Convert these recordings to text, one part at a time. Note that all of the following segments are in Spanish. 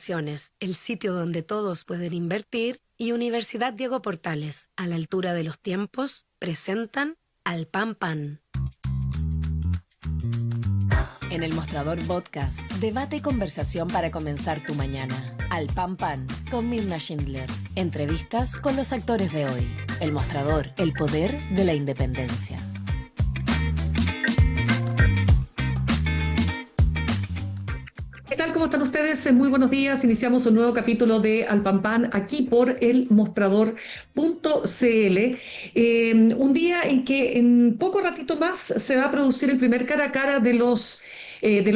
Inversiones, el sitio donde todos pueden invertir, y Universidad Diego Portales, a la altura de los tiempos, presentan Al Pan Pan. En el Mostrador Podcast, debate y conversación para comenzar tu mañana. Al Pan Pan, con Mirna Schindler. Entrevistas con los actores de hoy. El Mostrador, el poder de la independencia. ¿Qué tal? ¿Cómo están ustedes? Muy buenos días. Iniciamos un nuevo capítulo de Al Pan Pan aquí por el mostrador.cl. Un día en que en poco ratito más se va a producir el primer cara a cara de los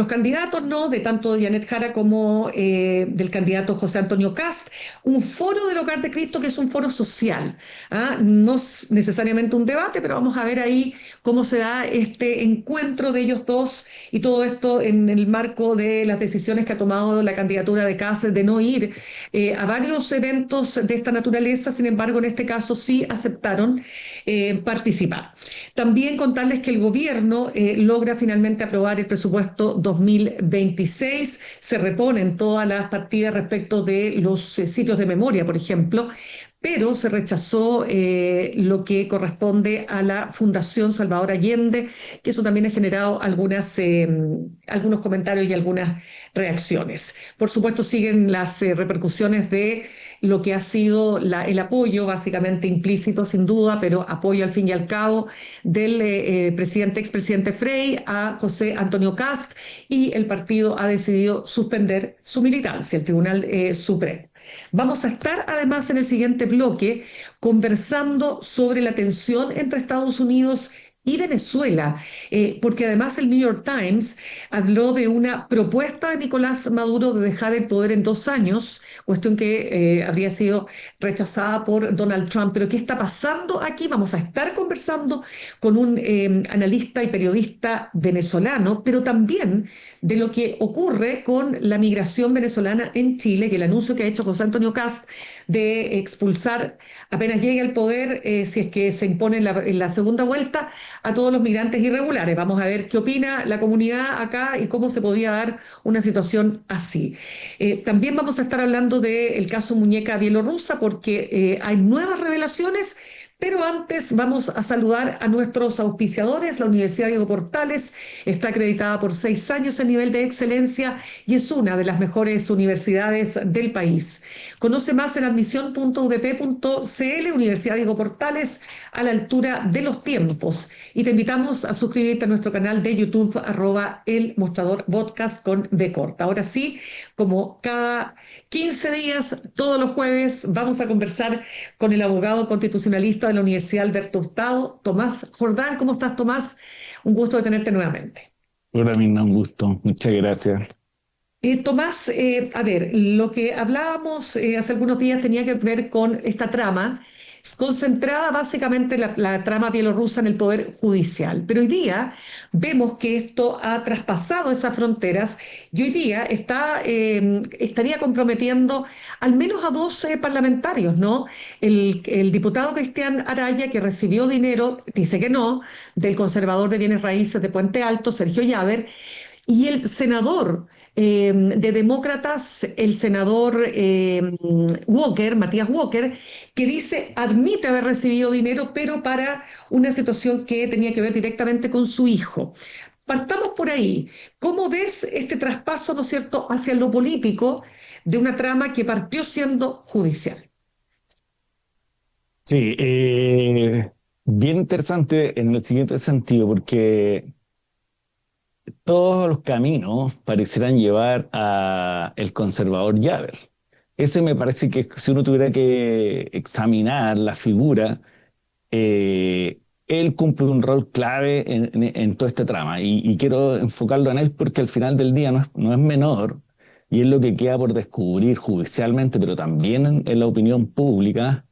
candidatos, ¿no? De tanto de Janet Jara como del candidato José Antonio Kast. Un foro del Hogar de Cristo que es un foro social. No es necesariamente un debate, pero vamos a ver ahí cómo se da este encuentro de ellos dos y todo esto en el marco de las decisiones que ha tomado la candidatura de Kast de no ir a varios eventos de esta naturaleza. Sin embargo, en este caso sí aceptaron participar. También contarles que el gobierno logra finalmente aprobar el presupuesto 2026, se reponen todas las partidas respecto de los sitios de memoria, por ejemplo, pero se rechazó lo que corresponde a la Fundación Salvador Allende, que eso también ha generado algunos comentarios y algunas reacciones. Por supuesto, siguen las repercusiones de lo que ha sido el apoyo, básicamente implícito, sin duda, pero apoyo al fin y al cabo del expresidente Frei a José Antonio Kast, y el partido ha decidido suspender su militancia, el Tribunal Supremo. Vamos a estar además en el siguiente bloque conversando sobre la tensión entre Estados Unidos y Venezuela, porque además el New York Times habló de una propuesta de Nicolás Maduro de dejar el poder en 2 años, cuestión que habría sido rechazada por Donald Trump. Pero ¿qué está pasando aquí? Vamos a estar conversando con un analista y periodista venezolano, pero también de lo que ocurre con la migración venezolana en Chile, que el anuncio que ha hecho José Antonio Kast de expulsar, apenas llegue al poder, si es que se impone en la segunda vuelta, a todos los migrantes irregulares. Vamos a ver qué opina la comunidad acá y cómo se podía dar una situación así. También vamos a estar hablando del caso Muñeca Bielorrusa, porque hay nuevas revelaciones. Pero antes vamos a saludar a nuestros auspiciadores. La Universidad Diego Portales está acreditada por 6 años en nivel de excelencia y es una de las mejores universidades del país. Conoce más en admisión.udp.cl. Universidad Diego Portales, a la altura de los tiempos. Y te invitamos a suscribirte a nuestro canal de YouTube, @El Mostrador Podcast con B corta. Ahora sí, como cada 15 días, todos los jueves, vamos a conversar con el abogado constitucionalista de la Universidad Alberto Hurtado, Tomás Jordán. ¿Cómo estás, Tomás? Un gusto de tenerte nuevamente. Hola, Mirna, un gusto. Muchas gracias. Tomás, a ver, lo que hablábamos hace algunos días tenía que ver con esta trama, concentrada básicamente la trama bielorrusa en el Poder Judicial. Pero hoy día vemos que esto ha traspasado esas fronteras y hoy día estaría comprometiendo al menos a 2 parlamentarios, ¿no? El diputado Cristian Araya, que recibió dinero, dice que no, del conservador de bienes raíces de Puente Alto, Sergio Llaver, y el senador de Demócratas, el senador Walker, Matías Walker, que admite haber recibido dinero, pero para una situación que tenía que ver directamente con su hijo. Partamos por ahí. ¿Cómo ves este traspaso, ¿no es cierto?, hacia lo político de una trama que partió siendo judicial? Sí, bien interesante en el siguiente sentido, porque todos los caminos parecieran llevar a el conservador Llaver. Eso me parece que si uno tuviera que examinar la figura, él cumple un rol clave en toda esta trama y quiero enfocarlo en él porque al final del día no es menor y es lo que queda por descubrir judicialmente, pero también en la opinión pública,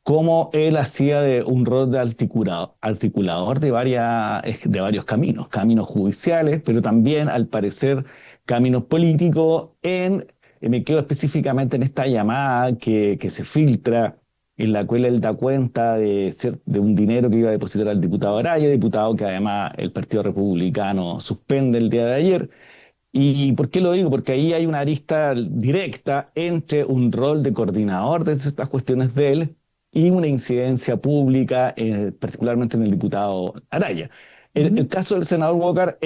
cómo él hacía de un rol de articulador de varios caminos judiciales, pero también, al parecer, caminos políticos. Me quedo específicamente en esta llamada que se filtra, en la cual él da cuenta de un dinero que iba a depositar al diputado Araya, diputado que además el Partido Republicano suspende el día de ayer, ¿Y por qué lo digo? Porque ahí hay una arista directa entre un rol de coordinador de estas cuestiones de él y una incidencia pública, particularmente en el diputado Araya. El Ujú. caso del senador Walker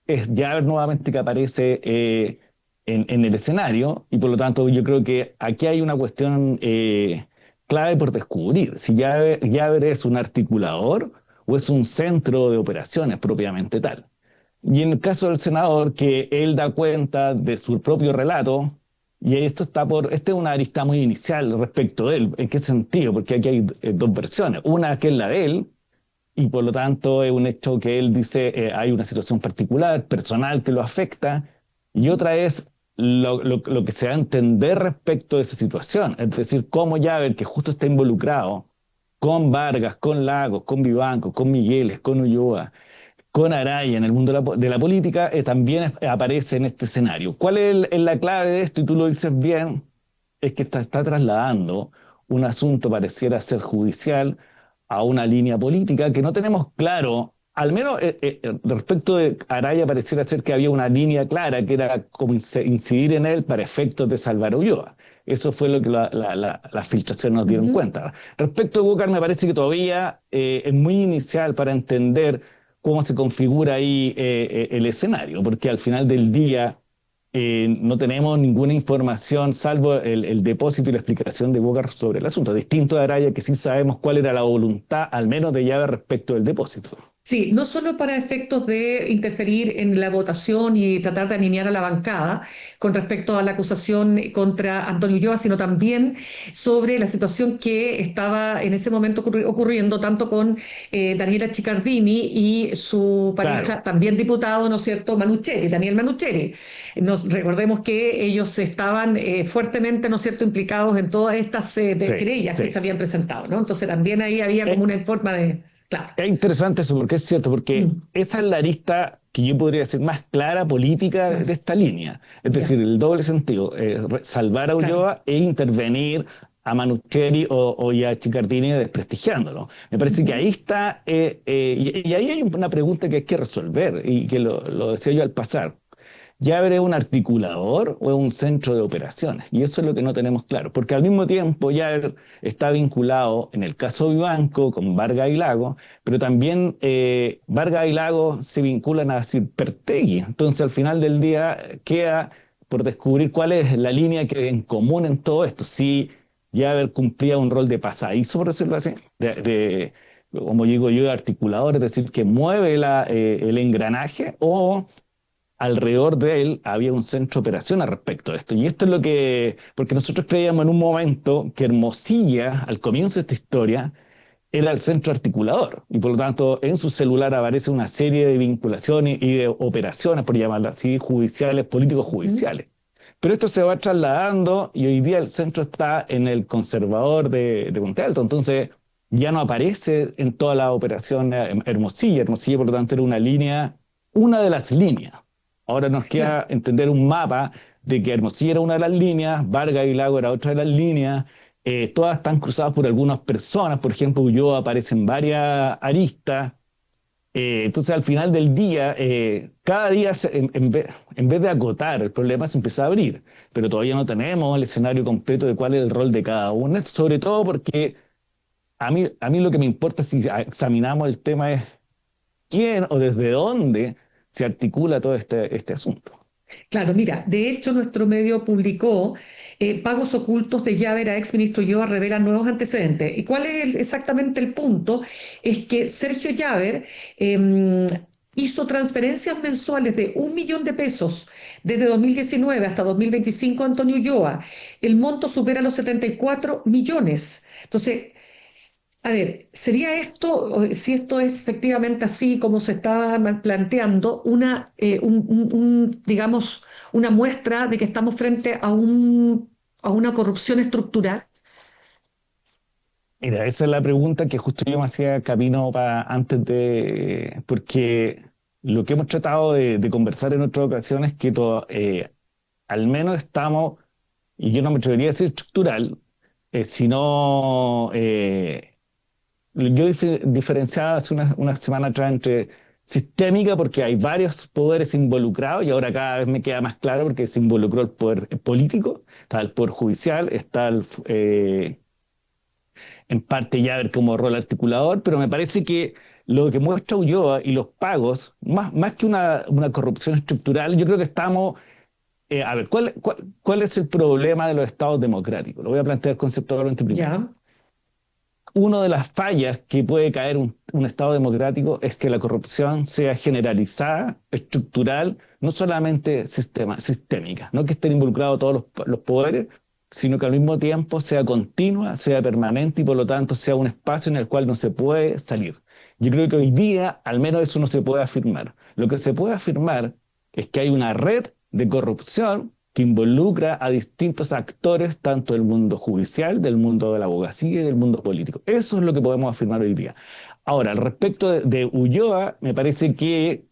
es ya nuevamente que aparece en el escenario y por lo tanto yo creo que aquí hay una cuestión clave por descubrir. Si Yaver es un articulador o es un centro de operaciones propiamente tal. Y en el caso del senador, que él da cuenta de su propio relato, y esto esta es una arista muy inicial respecto de él. ¿En qué sentido? Porque aquí hay dos versiones. Una que es la de él, y por lo tanto es un hecho que él dice hay una situación particular, personal que lo afecta, y otra es lo que se va a entender respecto de esa situación, es decir, cómo Yaver, que justo está involucrado con Vargas, con Lagos, con Vivanco, con Migueles, con Ulloa, con Araya en el mundo de la política, también aparece en este escenario. ¿Cuál es la clave de esto? Y tú lo dices bien, es que está trasladando un asunto pareciera ser judicial a una línea política que no tenemos claro, al menos respecto de Araya pareciera ser que había una línea clara que era como incidir en él para efectos de salvar a Ulloa. Eso fue lo que las filtraciones nos dieron Ujú. cuenta. Respecto a Búcar, me parece que todavía es muy inicial para entender cómo se configura ahí el escenario, porque al final del día no tenemos ninguna información salvo el depósito y la explicación de Bogart sobre el asunto, distinto de Araya, que sí sabemos cuál era la voluntad, al menos de llave respecto del depósito. Sí, no solo para efectos de interferir en la votación y tratar de alinear a la bancada con respecto a la acusación contra Antonio Ulloa, sino también sobre la situación que estaba en ese momento ocurriendo tanto con Daniela Chiccardini y su Claro, pareja, también diputado, ¿no es cierto?, Manucheri, Daniel Manucheri. Recordemos que ellos estaban fuertemente, ¿no es cierto?, implicados en todas estas sí, querellas que sí. se habían presentado, ¿no? Entonces también ahí había como Es, una forma de... Claro. es interesante eso, porque es cierto, porque Mm. esa es la arista que yo podría decir más clara política Claro, de esta línea. Es decir, ya, el doble sentido, salvar a claro. Ulloa e intervenir a Manucheri o a Chiccardini desprestigiándolo. Me parece que ahí Ujú. está, y ahí hay una pregunta que hay que resolver, y que lo decía yo al pasar. ¿Yaver es un articulador o es un centro de operaciones? Y eso es lo que no tenemos claro, porque al mismo tiempo Yaver está vinculado, en el caso de Vivanco, con Vargas y Lago, pero también Vargas y Lago se vinculan a Sirpertegui. Entonces, al final del día queda por descubrir cuál es la línea que en común en todo esto. Si Yaver cumplía un rol de pasadizo, por decirlo así, como digo yo, de articulador, es decir, que mueve el engranaje, o alrededor de él había un centro de operación al respecto de esto. Y esto es lo que, porque nosotros creíamos en un momento que Hermosilla, al comienzo de esta historia, era el centro articulador. Y por lo tanto, en su celular aparece una serie de vinculaciones y de operaciones, por llamarlas así, judiciales, políticos Ujú. judiciales. Pero esto se va trasladando y hoy día el centro está en el conservador de Puente Alto. Entonces, ya no aparece en toda la operación Hermosilla. Hermosilla, por lo tanto, era una de las líneas. Ahora nos Claro. queda entender un mapa de que Hermosilla era una de las líneas, Vargas y Lago era otra de las líneas, todas están cruzadas por algunas personas, por ejemplo, Ulloa aparece en varias aristas, entonces al final del día, cada día en vez de acotar el problema se empieza a abrir, pero todavía no tenemos el escenario completo de cuál es el rol de cada uno, sobre todo porque a mí lo que me importa si examinamos el tema es quién o desde dónde se articula todo este asunto. Claro, mira, de hecho nuestro medio publicó pagos ocultos de Llaver a exministro Ulloa revelan nuevos antecedentes. ¿Y cuál es exactamente el punto? Es que Sergio Llaver hizo transferencias mensuales de 1 millón de pesos desde 2019 hasta 2025 a Antonio Ulloa. El monto supera los 74 millones. Entonces, a ver, ¿sería esto, o si esto es efectivamente así como se estaba planteando, digamos, una muestra de que estamos frente a una corrupción estructural? Mira, esa es la pregunta que justo yo me hacía camino para antes porque lo que hemos tratado de conversar en otras ocasiones es que al menos estamos, y yo no me atrevería a decir estructural, sino yo diferenciaba hace una semana atrás entre sistémica porque hay varios poderes involucrados y ahora cada vez me queda más claro porque se involucró el poder político, está el poder judicial, está en parte ya ver como rol articulador, pero me parece que lo que muestra Ulloa y los pagos, más que una corrupción estructural, yo creo que estamos... a ver, ¿cuál es el problema de los estados democráticos? Lo voy a plantear conceptualmente primero. Ya. Una de las fallas que puede caer un Estado democrático es que la corrupción sea generalizada, estructural, no solamente sistémica, no que estén involucrados todos los poderes, sino que al mismo tiempo sea continua, sea permanente y por lo tanto sea un espacio en el cual no se puede salir. Yo creo que hoy día al menos eso no se puede afirmar. Lo que se puede afirmar es que hay una red de corrupción que involucra a distintos actores, tanto del mundo judicial, del mundo de la abogacía y del mundo político. Eso es lo que podemos afirmar hoy día. Ahora, al respecto de Ulloa, me parece que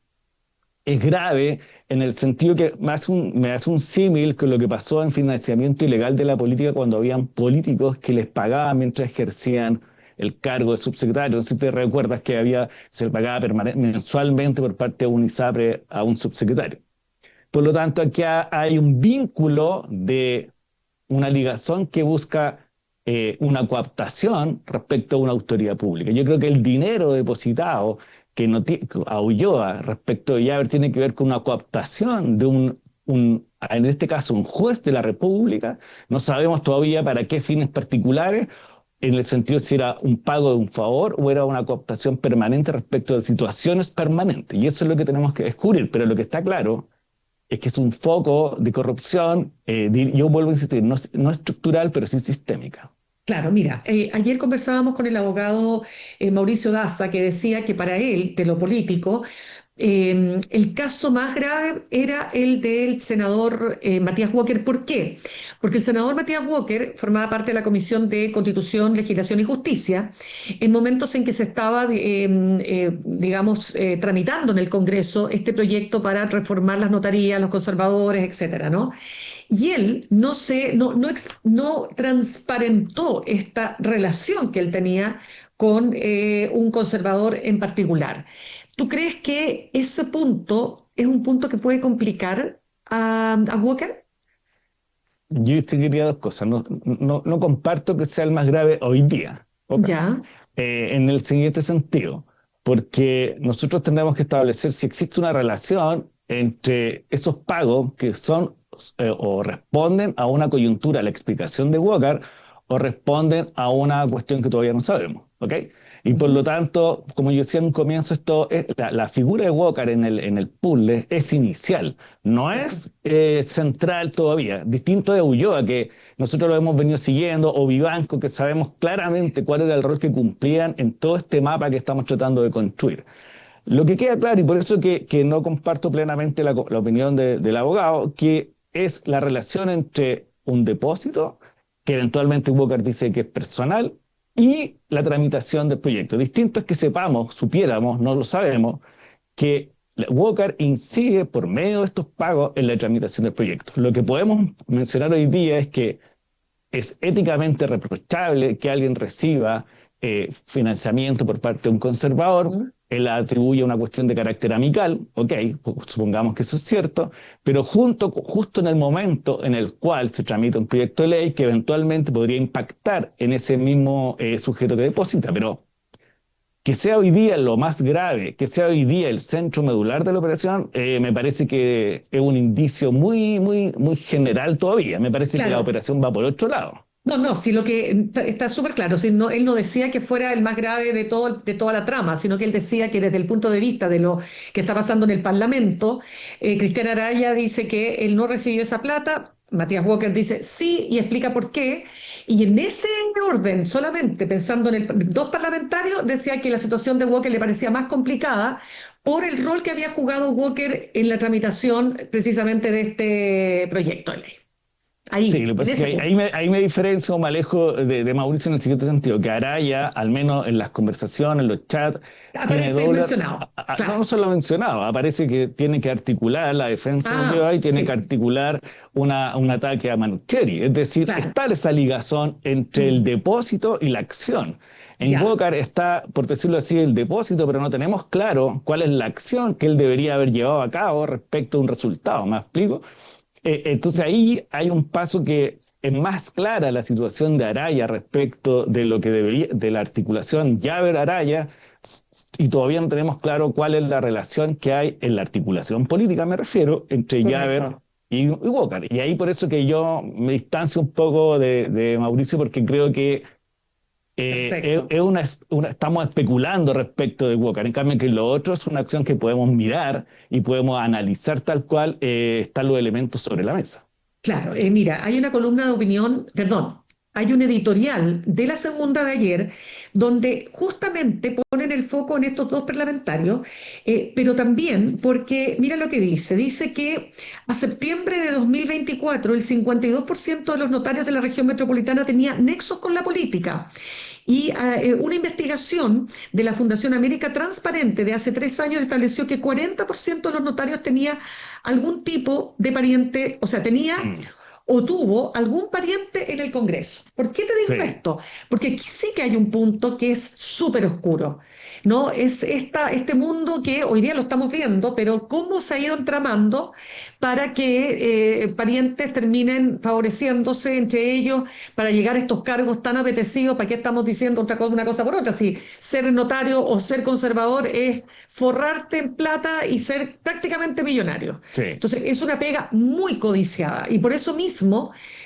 es grave en el sentido que me hace un símil con lo que pasó en financiamiento ilegal de la política cuando habían políticos que les pagaban mientras ejercían el cargo de subsecretario. No sé si te recuerdas que se le pagaba mensualmente por parte de un ISAPRE a un subsecretario. Por lo tanto, aquí hay un vínculo de una ligazón que busca una cooptación respecto a una autoridad pública. Yo creo que el dinero depositado a Ulloa respecto de Yaber tiene que ver con una cooptación de en este caso, un juez de la República. No sabemos todavía para qué fines particulares, en el sentido de si era un pago de un favor o era una cooptación permanente respecto de situaciones permanentes. Y eso es lo que tenemos que descubrir. Pero lo que está claro es que es un foco de corrupción, yo vuelvo a insistir, no estructural, pero sí sistémica. Claro, mira, ayer conversábamos con el abogado Mauricio Daza, que decía que para él, de lo político, el caso más grave era el del senador Matías Walker. ¿Por qué? Porque el senador Matías Walker formaba parte de la Comisión de Constitución, Legislación y Justicia en momentos en que se estaba, digamos, tramitando en el Congreso este proyecto para reformar las notarías, los conservadores, etcétera, ¿no? Y él no transparentó esta relación que él tenía con un conservador en particular. ¿Tú crees que ese punto es un punto que puede complicar a Walker? Yo distinguiría dos cosas. No comparto que sea el más grave hoy día. Okay. Ya, En el siguiente sentido, porque nosotros tendremos que establecer si existe una relación entre esos pagos que son o responden a una coyuntura, a la explicación de Walker, o responden a una cuestión que todavía no sabemos, ¿ok? Y por lo tanto, como yo decía en un comienzo, la figura de Walker en el puzzle es inicial, no es central todavía, distinto de Ulloa, que nosotros lo hemos venido siguiendo, o Vivanco, que sabemos claramente cuál era el rol que cumplían en todo este mapa que estamos tratando de construir. Lo que queda claro, y por eso que no comparto plenamente la opinión del abogado, que es la relación entre un depósito, que eventualmente Walker dice que es personal, y la tramitación del proyecto. Distinto es que supiéramos, no lo sabemos, que Walker incide por medio de estos pagos en la tramitación del proyecto. Lo que podemos mencionar hoy día es que es éticamente reprochable que alguien reciba financiamiento por parte de un conservador. Él la atribuye a una cuestión de carácter amical, ok, supongamos que eso es cierto, pero justo en el momento en el cual se tramita un proyecto de ley que eventualmente podría impactar en ese mismo sujeto que deposita, pero que sea hoy día lo más grave, que sea hoy día el centro medular de la operación, me parece que es un indicio muy, muy, muy general todavía. Me parece que la operación va por otro lado. No, sí, lo que está súper claro, si no, él no decía que fuera el más grave de toda la trama, sino que él decía que desde el punto de vista de lo que está pasando en el Parlamento, Cristian Araya dice que él no recibió esa plata, Matías Walker dice sí y explica por qué, y en ese orden, solamente pensando en dos parlamentarios, decía que la situación de Walker le parecía más complicada por el rol que había jugado Walker en la tramitación precisamente de este proyecto de ley. Sí, lo que pasa es que ahí me diferencio o me alejo de Mauricio en el siguiente sentido, que Araya, al menos en las conversaciones, en los chats, aparece mencionado. Claro. No solo mencionado, aparece que tiene que articular la defensa de Ulloa y tiene que articular un ataque a Manucheri. Es decir, está esa ligazón entre el depósito y la acción. En Ya, Walker está, por decirlo así, el depósito, pero no tenemos claro cuál es la acción que él debería haber llevado a cabo respecto a un resultado. ¿Me explico? Entonces ahí hay un paso que es más clara la situación de Araya respecto de lo que debería, de la articulación Jaber-Araya, y todavía no tenemos claro cuál es la relación que hay en la articulación política, me refiero, entre Jaber correcto. y Walker. Y ahí por eso que yo me distancio un poco de Mauricio, porque creo que Perfecto. estamos especulando respecto de Walker. En cambio, que lo otro es una acción que podemos mirar y podemos analizar tal cual están los elementos sobre la mesa. Claro, mira, hay una columna de opinión, perdón, hay un editorial de la segunda de ayer donde justamente ponen el foco en estos dos parlamentarios, pero también porque, mira lo que dice que a septiembre de 2024 el 52% de los notarios de la región metropolitana tenía nexos con la política. Y una investigación de la Fundación América Transparente de hace 3 años estableció que 40% de los notarios tenía algún tipo de pariente, o sea, tenía Mm, o tuvo algún pariente en el Congreso. ¿Por qué te digo sí. esto? Porque aquí sí que hay un punto que es súper oscuro, ¿no? Es este mundo que hoy día lo estamos viendo, pero cómo se ha ido entramando para que parientes terminen favoreciéndose entre ellos para llegar a estos cargos tan apetecidos. ¿Para qué estamos diciendo otra cosa, una cosa por otra? Si ser notario o ser conservador es forrarte en plata y ser prácticamente millonario. Sí. Entonces, es una pega muy codiciada y por eso mismo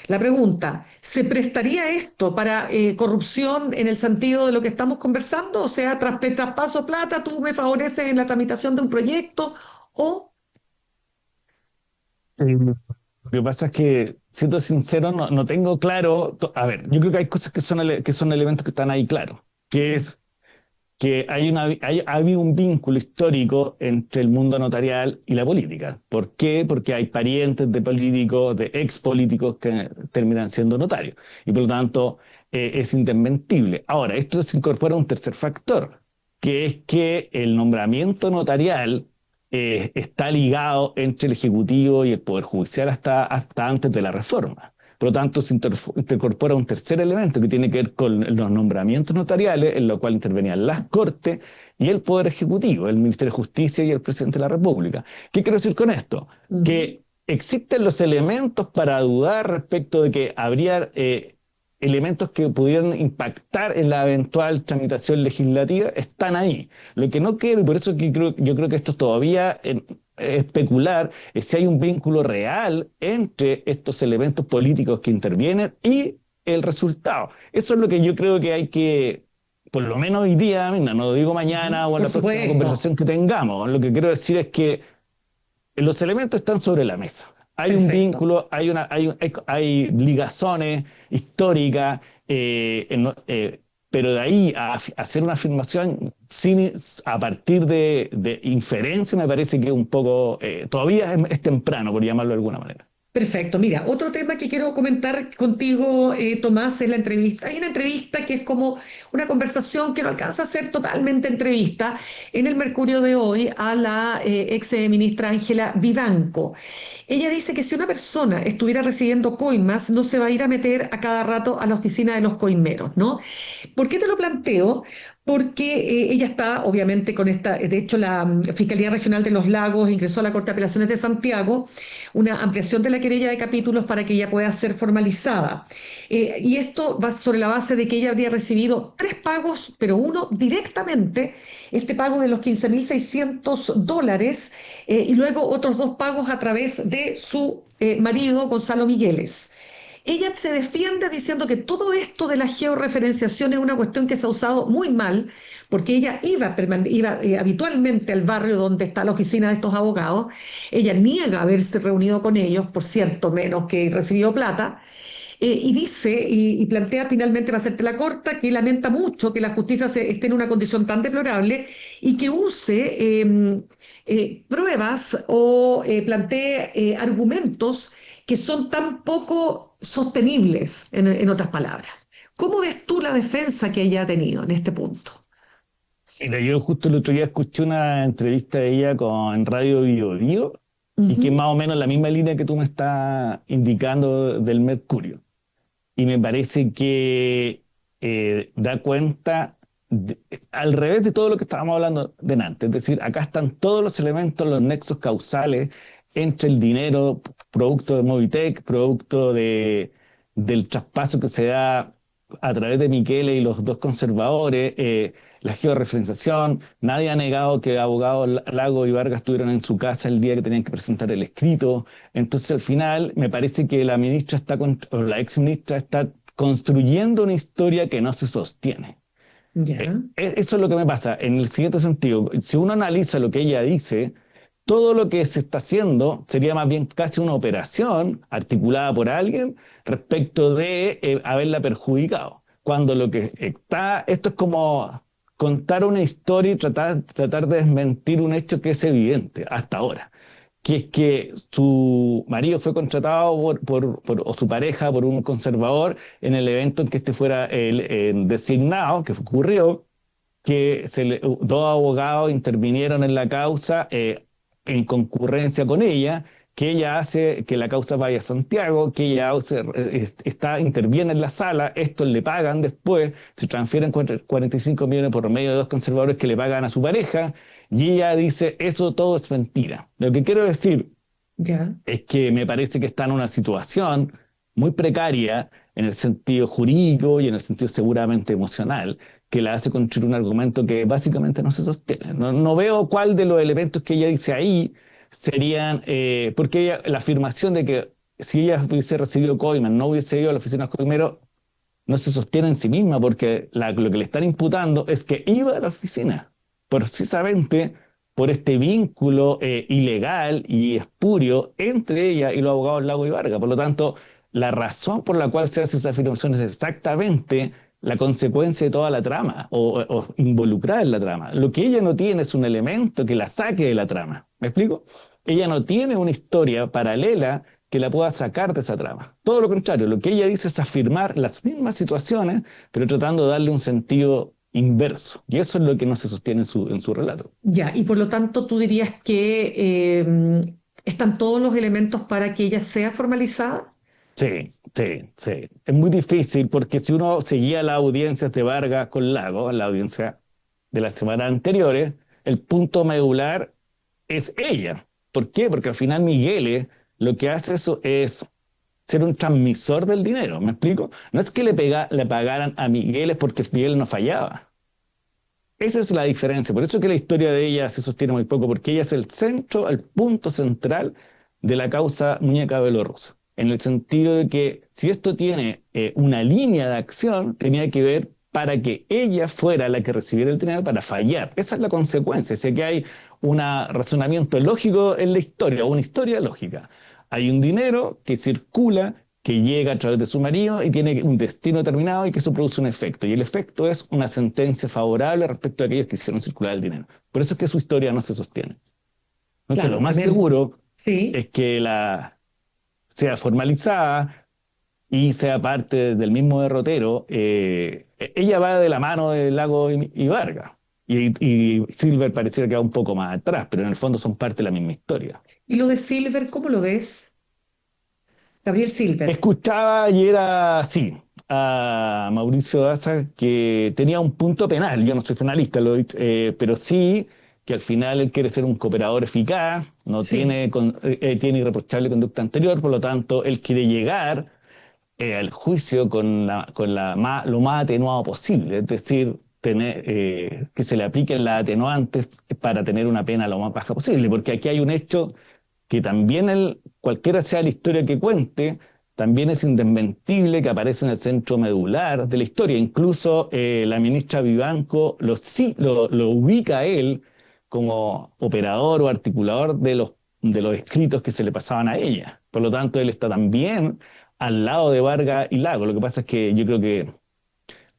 la pregunta, ¿se prestaría esto para corrupción en el sentido de lo que estamos conversando? O sea, te traspaso plata, tú me favoreces en la tramitación de un proyecto o... Lo que pasa es que, siendo sincero, no tengo claro. A ver, yo creo que hay cosas que son elementos que están ahí claros, que es que ha habido un vínculo histórico entre el mundo notarial y la política. ¿Por qué? Porque hay parientes de políticos, de ex políticos que terminan siendo notarios. Y por lo tanto, es indesmentible. Ahora, esto se incorpora un tercer factor, que es que el nombramiento notarial está ligado entre el Ejecutivo y el Poder Judicial hasta antes de la reforma. Por lo tanto, se incorpora un tercer elemento que tiene que ver con los nombramientos notariales, en lo cual intervenían las Cortes y el Poder Ejecutivo, el Ministerio de Justicia y el Presidente de la República. ¿Qué quiero decir con esto? Ujú. Que existen los elementos para dudar respecto de que habría elementos que pudieran impactar en la eventual tramitación legislativa, están ahí. Lo que no quiero, y por eso que yo creo que esto todavía especular, es si hay un vínculo real entre estos elementos políticos que intervienen y el resultado. Eso es lo que yo creo que hay que, por lo menos hoy día, no lo digo mañana Ujú. o en Por la próxima supuesto, conversación que tengamos. Lo que quiero decir es que los elementos están sobre la mesa. Hay un perfecto. vínculo, hay ligazones históricas, pero de ahí a hacer una afirmación a partir de inferencia me parece que es un poco, todavía es temprano, por llamarlo de alguna manera. Perfecto. Mira, otro tema que quiero comentar contigo, Tomás, es la entrevista. Hay una entrevista que es como una conversación que no alcanza a ser totalmente entrevista en el Mercurio de hoy a la ex ministra Ángela Vivanco. Ella dice que si una persona estuviera recibiendo coimas, no se va a ir a meter a cada rato a la oficina de los coimeros, ¿no? ¿Por qué te lo planteo? Porque ella está, obviamente, con esta, de hecho, la Fiscalía Regional de los Lagos ingresó a la Corte de Apelaciones de Santiago una ampliación de la querella de capítulos para que ella pueda ser formalizada. Y esto va sobre la base de que ella habría recibido 3 pagos, pero uno directamente, este pago de los $15.600, y luego otros 2 pagos a través de su marido, Gonzalo Migueles. Ella se defiende diciendo que todo esto de la georreferenciación es una cuestión que se ha usado muy mal, porque ella iba habitualmente al barrio donde está la oficina de estos abogados. Ella niega haberse reunido con ellos, por cierto, menos que recibió plata. Y dice y plantea finalmente, para hacerte la corta, que lamenta mucho que la justicia esté en una condición tan deplorable y que use pruebas o plantee argumentos que son tan poco sostenibles, en otras palabras. ¿Cómo ves tú la defensa que ella ha tenido en este punto? Mira, yo justo el otro día escuché una entrevista de ella en Radio Bio Bio, y que es Ujú. más o menos la misma línea que tú me estás indicando del Mercurio. Y me parece que da cuenta al revés de todo lo que estábamos hablando delante. Es decir, acá están todos los elementos, los nexos causales entre el dinero, producto de Movitech, producto del traspaso que se da a través de Michele y los dos conservadores, la georreferenciación. Nadie ha negado que abogados Lago y Vargas estuvieron en su casa el día que tenían que presentar el escrito. Entonces, al final, me parece que la ministra o la ex ministra está construyendo una historia que no se sostiene. Ya, Eso es lo que me pasa. En el siguiente sentido, si uno analiza lo que ella dice, todo lo que se está haciendo sería más bien casi una operación articulada por alguien respecto de haberla perjudicado. Cuando lo que está, esto es como contar una historia y tratar de desmentir un hecho que es evidente hasta ahora, que es que su marido fue contratado o su pareja por un conservador en el evento en que este fuera designado, que ocurrió, que dos abogados intervinieron en la causa en concurrencia con ella, que ella hace que la causa vaya a Santiago, que ella interviene en la sala, esto le pagan después, se transfieren 45 millones por medio de dos conservadores que le pagan a su pareja, y ella dice, eso todo es mentira. Lo que quiero decir ya. es que me parece que está en una situación muy precaria en el sentido jurídico y en el sentido seguramente emocional, que la hace construir un argumento que básicamente no se sostiene. No veo cuál de los elementos que ella dice ahí serían, porque la afirmación de que si ella hubiese recibido coimas, no hubiese ido a la oficina de coimero, no se sostiene en sí misma, porque lo que le están imputando es que iba a la oficina, precisamente por este vínculo ilegal y espurio entre ella y los abogados Lago y Vargas. Por lo tanto, la razón por la cual se hace esa afirmación es exactamente la consecuencia de toda la trama o involucrada en la trama. Lo que ella no tiene es un elemento que la saque de la trama. ¿Me explico? Ella no tiene una historia paralela que la pueda sacar de esa trama. Todo lo contrario, lo que ella dice es afirmar las mismas situaciones, pero tratando de darle un sentido inverso. Y eso es lo que no se sostiene en su relato. Ya, y por lo tanto tú dirías que están todos los elementos para que ella sea formalizada. Sí, sí, sí. Es muy difícil porque si uno seguía las audiencias de Vargas con Lago, la audiencia de las semanas anteriores, el punto medular es ella. ¿Por qué? Porque al final Miguel lo que hace eso es ser un transmisor del dinero, ¿me explico? No es que le pagaran a Miguel porque Miguel no fallaba. Esa es la diferencia. Por eso es que la historia de ella se sostiene muy poco, porque ella es el centro, el punto central de la causa muñeca belorrusa. En el sentido de que si esto tiene una línea de acción, tenía que ver para que ella fuera la que recibiera el dinero para fallar. Esa es la consecuencia. O que hay un razonamiento lógico en la historia, o una historia lógica. Hay un dinero que circula, que llega a través de su marido y tiene un destino determinado y que eso produce un efecto. Y el efecto es una sentencia favorable respecto a aquellos que hicieron circular el dinero. Por eso es que su historia no se sostiene. Entonces, Claro, lo más también. seguro Sí, es que sea formalizada y sea parte del mismo derrotero. Ella va de la mano de Lago y Vargas. Y Silver pareciera que va un poco más atrás, pero en el fondo son parte de la misma historia. y lo de Silver, ¿cómo lo ves? Gabriel Silver. Escuchaba y era así a Mauricio Daza que tenía un punto penal. Yo no soy penalista, pero sí que al final él quiere ser un cooperador eficaz, no Sí, tiene irreprochable conducta anterior, por lo tanto él quiere llegar al juicio lo más atenuado posible, es decir, que se le apliquen las atenuantes para tener una pena lo más baja posible, porque aquí hay un hecho que también cualquiera sea la historia que cuente, también es indesmentible que aparece en el centro medular de la historia. Incluso la ministra Vivanco lo ubica a él como operador o articulador de los escritos que se le pasaban a ella. Por lo tanto, él está también al lado de Vargas y Lago. Lo que pasa es que yo creo que,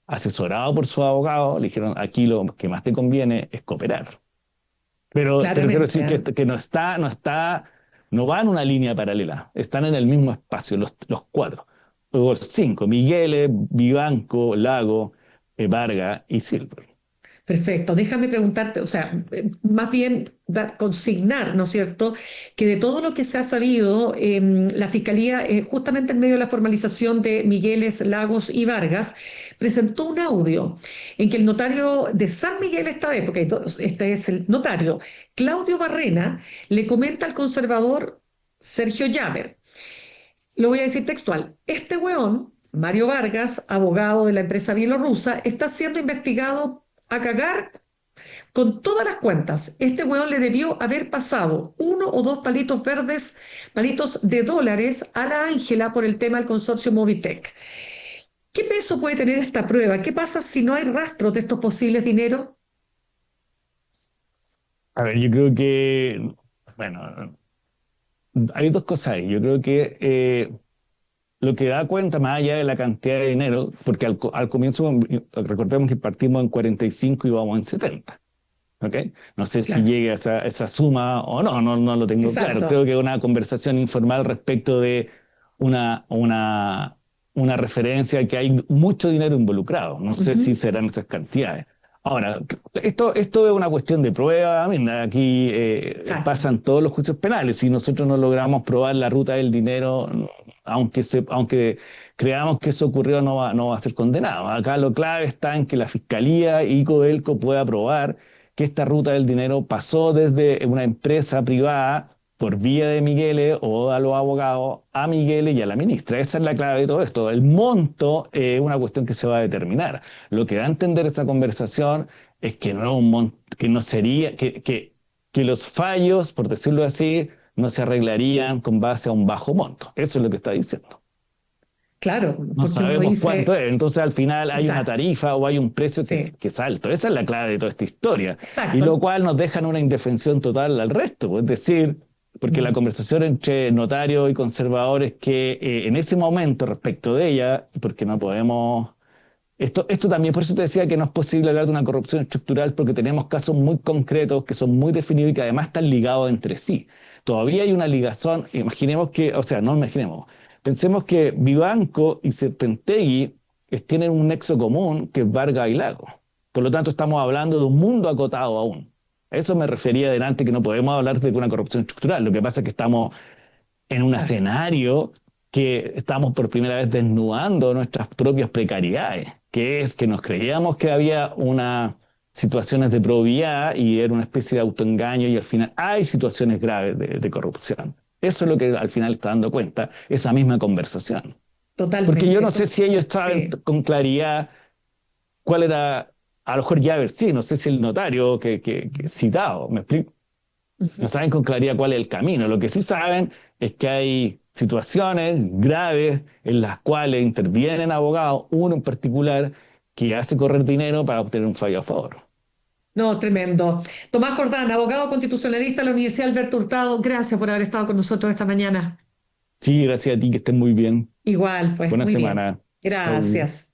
asesorado por su abogado, le dijeron, aquí lo que más te conviene es cooperar. Pero quiero claramente, decir ¿ah? que no va en una línea paralela, están en el mismo espacio, los cuatro, o cinco, Miguel, Vivanco, Lago, Vargas y Silver. Perfecto. Déjame preguntarte, o sea, más bien consignar, ¿no es cierto?, que de todo lo que se ha sabido, la Fiscalía, justamente en medio de la formalización de Migueles, Lagos y Vargas, presentó un audio en que el notario de San Miguel esta vez, porque este es el notario, Claudio Barrena, le comenta al conservador Sergio Llaver. Lo voy a decir textual. Este weón, Mario Vargas, abogado de la empresa bielorrusa, está siendo investigado a cagar con todas las cuentas. Este weón le debió haber pasado 1 o 2 palitos verdes, palitos de dólares a la Ángela por el tema del consorcio Movitech. ¿Qué peso puede tener esta prueba? ¿Qué pasa si no hay rastros de estos posibles dineros? A ver, yo creo que, bueno, hay dos cosas ahí. Yo creo que lo que da cuenta, más allá de la cantidad de dinero, porque al comienzo, recordemos que partimos en 45 y vamos en 70. ¿Ok? No sé si Claro, llegue a esa suma o no, no lo tengo claro. Creo exacto. que es una conversación informal respecto de una, una, una referencia a que hay mucho dinero involucrado. No sé si Ujú, serán esas cantidades. Ahora, esto es una cuestión de prueba. Mira, aquí exacto. pasan todos los juicios penales. Si nosotros no logramos probar la ruta del dinero, aunque creamos que eso ocurrió, no va a ser condenado. Acá lo clave está en que la Fiscalía y Codelco pueda probar que esta ruta del dinero pasó desde una empresa privada por vía de Migueles o a los abogados a Migueles y a la ministra. Esa es la clave de todo esto. El monto es una cuestión que se va a determinar. Lo que da a entender esa conversación es que no, que no sería, que los fallos, por decirlo así, no se arreglarían con base a un bajo monto. Eso es lo que está diciendo. Claro, No porque uno sabemos cuánto dice, es, entonces al final hay una exacto, tarifa o hay un precio sí, que es alto. Esa es la clave de toda esta historia. Y lo exacto. cual nos deja en una indefensión total al resto. Pues, es decir, porque la Mm, conversación entre notarios y conservadores que en ese momento respecto de ella, porque no podemos... Esto también, por eso te decía que no es posible hablar de una corrupción estructural porque tenemos casos muy concretos que son muy definidos y que además están ligados entre sí. Todavía hay una ligación, imaginemos que, o sea, no imaginemos, pensemos que Vivanco y Serpentegui tienen un nexo común que es Vargas y Lago. Por lo tanto, estamos hablando de un mundo acotado aún. A eso me refería delante, que no podemos hablar de una corrupción estructural. Lo que pasa es que estamos en un claro. escenario que estamos por primera vez desnudando nuestras propias precariedades, que es que nos creíamos que había una situaciones de probidad y era una especie de autoengaño y al final hay situaciones graves de corrupción. Eso es lo que al final está dando cuenta esa misma conversación. Porque yo Totalmente. no sé si ellos saben Sí. con claridad cuál era, a lo mejor ya ver, sí, no sé si el notario que citado, ¿me explico? No Ujú. saben con claridad cuál es el camino. Lo que sí saben es que hay situaciones graves en las cuales intervienen abogados, uno en particular, que hace correr dinero para obtener un fallo a favor. No, tremendo. Tomás Jordán, abogado constitucionalista de la Universidad Alberto Hurtado, gracias por haber estado con nosotros esta mañana. Sí, gracias a ti, que estén muy bien. Igual, pues, Buena muy bien. semana. Chau. Gracias.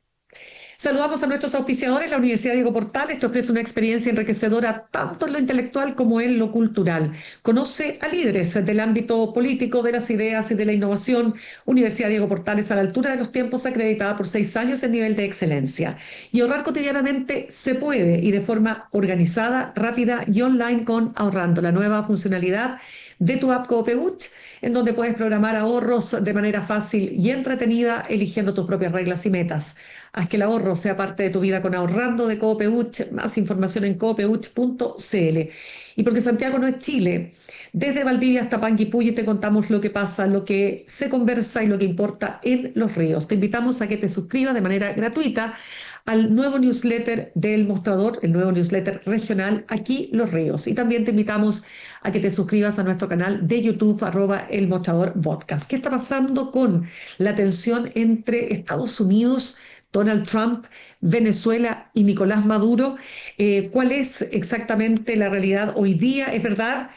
Saludamos a nuestros auspiciadores. La Universidad Diego Portales te ofrece una experiencia enriquecedora tanto en lo intelectual como en lo cultural. Conoce a líderes del ámbito político, de las ideas y de la innovación. Universidad Diego Portales, a la altura de los tiempos, acreditada por 6 años en nivel de excelencia. Y ahorrar cotidianamente se puede y de forma organizada, rápida y online con Ahorrando, la nueva funcionalidad de tu app Coopebutch, en donde puedes programar ahorros de manera fácil y entretenida, eligiendo tus propias reglas y metas. Haz que el ahorro sea parte de tu vida con Ahorrando de Coopebutch. Más información en coopebutch.cl. Y porque Santiago no es Chile, desde Valdivia hasta Panguipulli te contamos lo que pasa, lo que se conversa y lo que importa en Los Ríos. Te invitamos a que te suscribas de manera gratuita al nuevo newsletter del Mostrador, el nuevo newsletter regional Aquí Los Ríos. Y también te invitamos a que te suscribas a nuestro canal de YouTube, @El Mostrador Podcast. ¿Qué está pasando con la tensión entre Estados Unidos, Donald Trump, Venezuela y Nicolás Maduro? ¿Cuál es exactamente la realidad hoy día? Es verdad,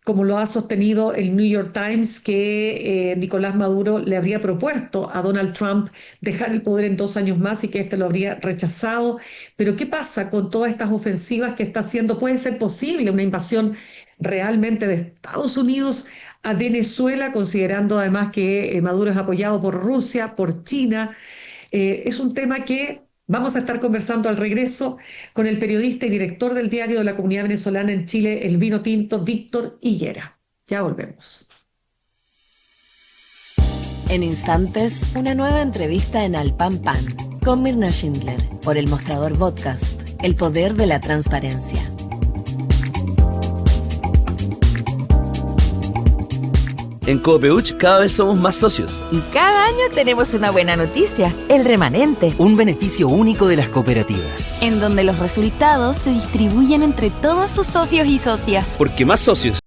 como lo ha sostenido el New York Times, que Nicolás Maduro le habría propuesto a Donald Trump dejar el poder en 2 años más y que éste lo habría rechazado. Pero ¿qué pasa con todas estas ofensivas que está haciendo? ¿Puede ser posible una invasión realmente de Estados Unidos a Venezuela, considerando además que Maduro es apoyado por Rusia, por China? Es un tema que Vamos a estar conversando al regreso con el periodista y director del diario de la comunidad venezolana en Chile, El Vino Tinto, Víctor Higuera. Ya volvemos. En instantes, una nueva entrevista en Al Pan Pan con Mirna Schindler por El Mostrador Podcast, el poder de la transparencia. En Copeuch cada vez somos más socios. Y cada año tenemos una buena noticia, el remanente. Un beneficio único de las cooperativas. En donde los resultados se distribuyen entre todos sus socios y socias. Porque más socios